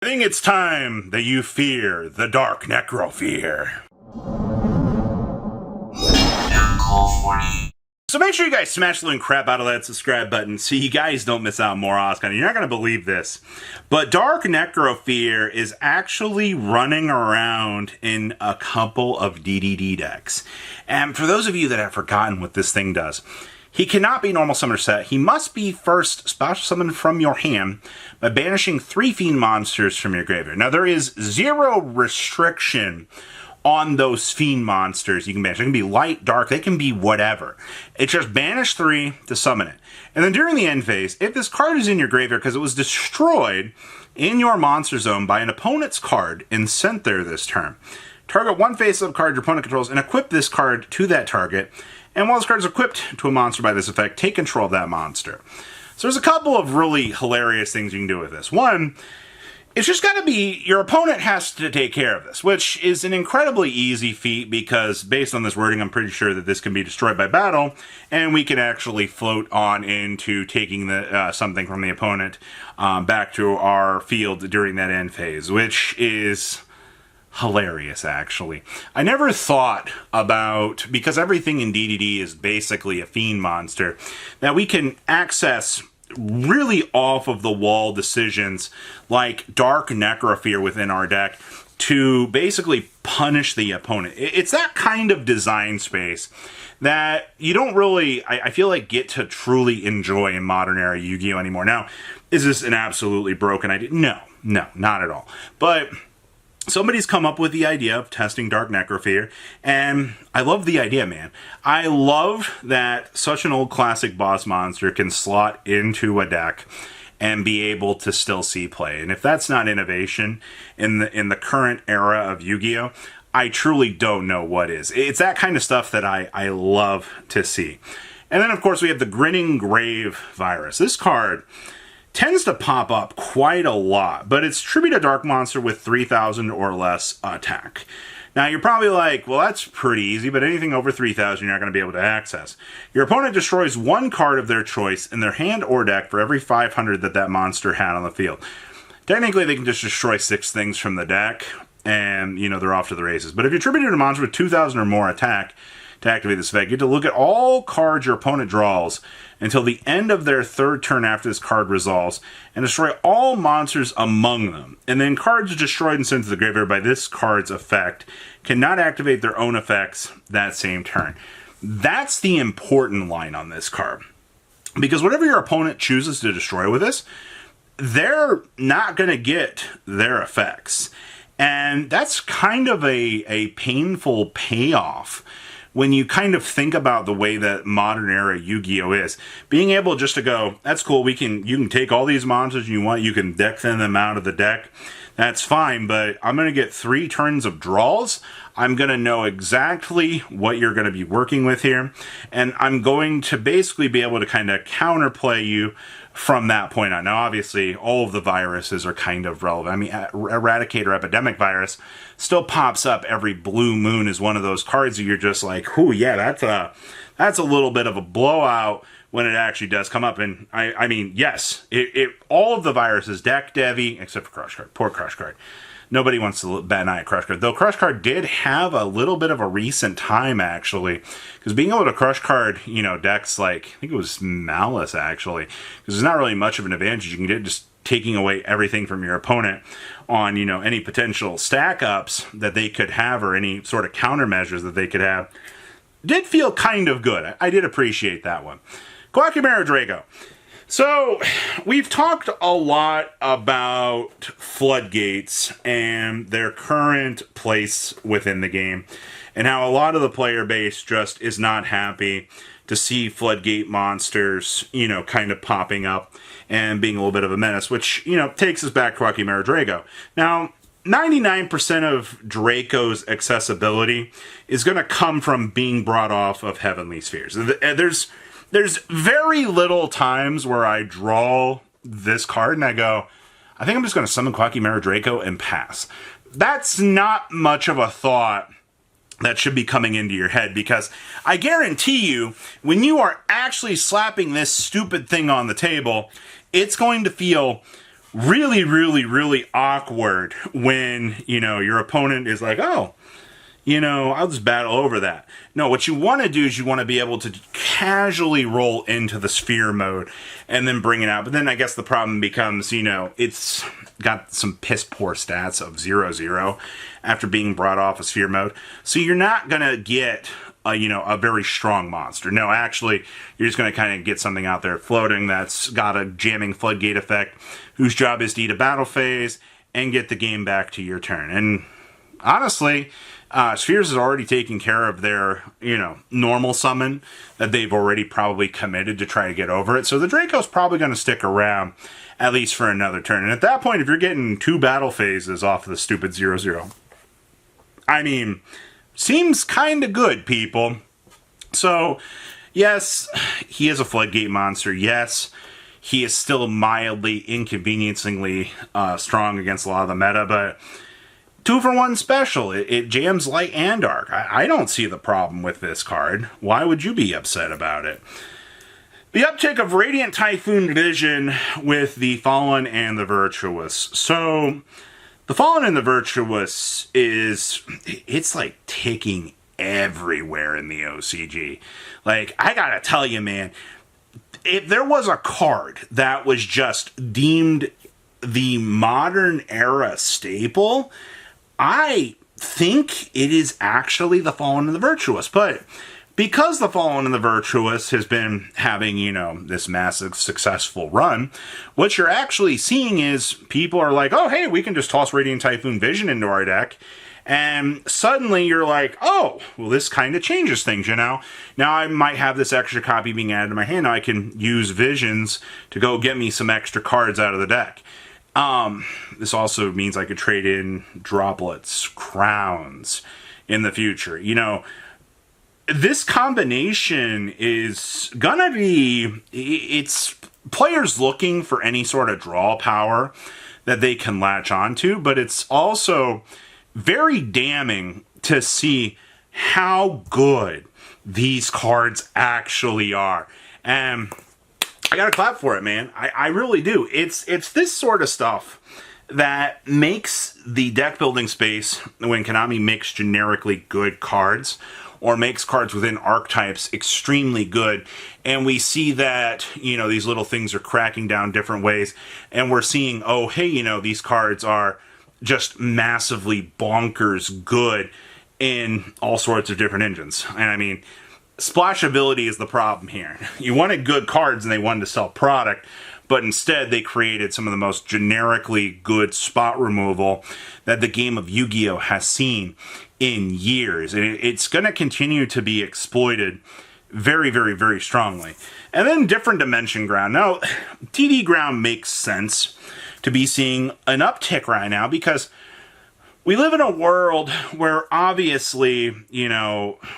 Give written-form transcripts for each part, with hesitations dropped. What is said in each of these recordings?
I think it's time that you fear the Dark Necrofear. So make sure you guys smash the living crap out of that subscribe button so you guys don't miss out on more Oscar. You're not going to believe this, but Dark Necrofear is actually running around in a couple of DDD decks. And for those of you that have forgotten what this thing does, he cannot be normal summoner set. He must be first special summoned from your hand by banishing 3 fiend monsters from your graveyard. Now, there is 0 restriction on those fiend monsters you can banish. They can be light, dark, they can be whatever. It's just banish 3 to summon it. And then during the end phase, if this card is in your graveyard because it was destroyed in your monster zone by an opponent's card and sent there this turn, target 1 face-up card your opponent controls and equip this card to that target. And while this card is equipped to a monster by this effect, take control of that monster. So there's a couple of really hilarious things you can do with this. One, it's just got to be, your opponent has to take care of this, which is an incredibly easy feat because based on this wording, I'm pretty sure that this can be destroyed by battle, and we can actually float on into taking the something from the opponent back to our field during that end phase, which is hilarious, actually. I never thought about, because everything in DDD is basically a fiend monster, that we can access really off-of-the-wall decisions like Dark Necrofear within our deck to basically punish the opponent. It's that kind of design space that you don't really, I feel like, get to truly enjoy in modern era Yu-Gi-Oh! Anymore. Now, is this an absolutely broken idea? No, not at all. But somebody's come up with the idea of testing Dark Necrofear, and I love the idea, man. I love that such an old classic boss monster can slot into a deck and be able to still see play. And if that's not innovation in the current era of Yu-Gi-Oh!, I truly don't know what is. It's that kind of stuff that I love to see. And then, of course, we have the Grinning Grave Virus. This card tends to pop up quite a lot, but it's tribute a dark monster with 3,000 or less attack. Now, you're probably like, well, that's pretty easy, but anything over 3,000 you're not going to be able to access. Your opponent destroys 1 card of their choice in their hand or deck for every 500 that monster had on the field. Technically, they can just destroy 6 things from the deck, and, they're off to the races. But if you're tributing a monster with 2,000 or more attack, to activate this effect, you get to look at all cards your opponent draws until the end of their 3rd turn after this card resolves, and destroy all monsters among them. And then cards destroyed and sent to the graveyard by this card's effect cannot activate their own effects that same turn. That's the important line on this card. Because whatever your opponent chooses to destroy with this, they're not going to get their effects. And that's kind of a painful payoff when you kind of think about the way that modern era Yu-Gi-Oh! Is. Being able just to go, that's cool, you can take all these monsters you want, you can deck them out of the deck, that's fine, but I'm going to get 3 turns of draws, I'm going to know exactly what you're going to be working with here, and I'm going to basically be able to kind of counterplay you from that point on. Now, obviously, all of the viruses are kind of relevant. I mean, Eradicate or Epidemic Virus still pops up every blue moon as one of those cards that you're just like, ooh, yeah, that's a little bit of a blowout when it actually does come up. And I mean, yes, all of the viruses, deck, Devi, except for Crush Card. Poor Crush Card. Nobody wants to bat an eye at Crush Card. Though Crush Card did have a little bit of a recent time, actually. Because being able to Crush Card, decks like, I think it was Malice, actually. Because there's not really much of an advantage you can get just taking away everything from your opponent on, any potential stack-ups that they could have or any sort of countermeasures that they could have. Did feel kind of good. I did appreciate that one. Koa'ki Meiru Draco. So, we've talked a lot about floodgates and their current place within the game, and how a lot of the player base just is not happy to see floodgate monsters, kind of popping up and being a little bit of a menace, which, takes us back to Koa'ki Meiru Draco. Now, 99% of Draco's accessibility is going to come from being brought off of Heavenly Spheres. There's very little times where I draw this card and I go, I think I'm just going to summon Koa'ki Meiru Draco and pass. That's not much of a thought that should be coming into your head, because I guarantee you, when you are actually slapping this stupid thing on the table, it's going to feel really, really, really awkward when, your opponent is like, oh, I'll just battle over that. No, what you want to do is you want to be able to casually roll into the sphere mode and then bring it out. But then I guess the problem becomes, it's got some piss poor stats of 0-0 after being brought off of sphere mode. So you're not going to get a very strong monster. No, actually, you're just going to kind of get something out there floating that's got a jamming floodgate effect, whose job is to eat a battle phase and get the game back to your turn. And honestly, Spheres is already taking care of their, normal summon that they've already probably committed to try to get over it. So the Draco's probably going to stick around at least for another turn. And at that point, if you're getting 2 battle phases off of the stupid 0-0, I mean, seems kind of good, people. So, yes, he is a floodgate monster. Yes, he is still mildly, inconveniencingly strong against a lot of the meta, but 2-for-1 special. It jams light and dark. I don't see the problem with this card. Why would you be upset about it? The uptick of Radiant Typhoon Vision with the Fallen and the Virtuous. So, the Fallen and the Virtuous it's like ticking everywhere in the OCG. Like, I gotta tell you, man, if there was a card that was just deemed the modern era staple, I think it is actually the Fallen and the Virtuous. But because the Fallen and the Virtuous has been having, this massive successful run, what you're actually seeing is people are like, oh, hey, we can just toss Radiant Typhoon Vision into our deck. And suddenly you're like, oh, well, this kind of changes things, Now I might have this extra copy being added to my hand. Now I can use Visions to go get me some extra cards out of the deck. This also means I could trade in droplets, crowns in the future. This combination is gonna be, it's players looking for any sort of draw power that they can latch onto, but it's also very damning to see how good these cards actually are. And I gotta clap for it, man. I really do. It's this sort of stuff that makes the deck building space, when Konami makes generically good cards, or makes cards within archetypes extremely good, and we see that, these little things are cracking down different ways, and we're seeing, oh, hey, these cards are just massively bonkers good in all sorts of different engines. And I mean, splashability is the problem here. You wanted good cards and they wanted to sell product, but instead they created some of the most generically good spot removal that the game of Yu-Gi-Oh! Has seen in years. And it's going to continue to be exploited very, very, very strongly. And then different dimension ground. Now, TD ground makes sense to be seeing an uptick right now because we live in a world where obviously,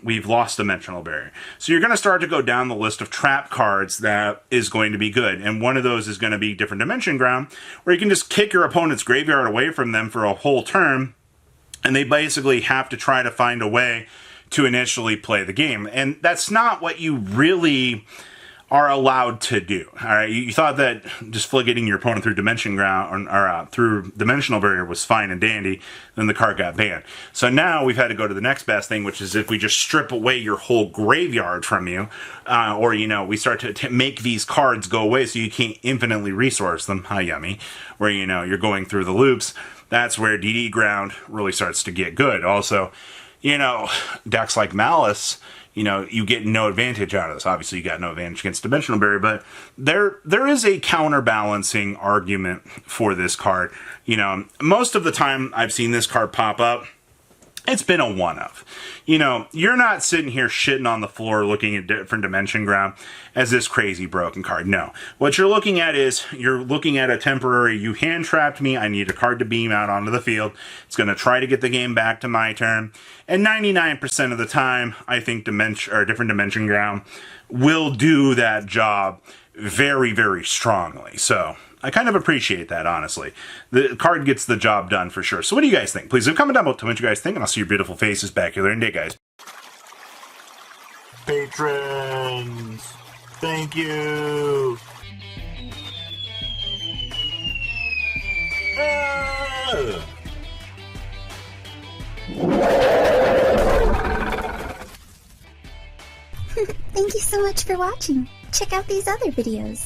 we've lost dimensional barrier. So you're going to start to go down the list of trap cards that is going to be good. And one of those is going to be different dimension ground, where you can just kick your opponent's graveyard away from them for a whole turn, and they basically have to try to find a way to initially play the game. And that's not what you really are allowed to do. All right, you thought that just floodgating your opponent through dimension ground or through dimensional barrier was fine and dandy, then the card got banned. So now we've had to go to the next best thing, which is if we just strip away your whole graveyard from you, or we start to make these cards go away so you can't infinitely resource them. How yummy! Where you're going through the loops. That's where DD ground really starts to get good. Also, decks like Malice, you get no advantage out of this. Obviously, you got no advantage against Dimensional Barrier, but there is a counterbalancing argument for this card. Most of the time I've seen this card pop up, it's been a one-of. You're not sitting here shitting on the floor looking at different dimension ground as this crazy broken card. No. What you're looking at is, you're looking at a temporary, you hand-trapped me, I need a card to beam out onto the field. It's going to try to get the game back to my turn. And 99% of the time, I think different dimension ground will do that job very, very strongly. So I kind of appreciate that, honestly. The card gets the job done for sure. So what do you guys think? Please leave a comment down below. Tell me what you guys think, and I'll see your beautiful faces back here later in the day, guys. Patrons, thank you. Thank you so much for watching. Check out these other videos.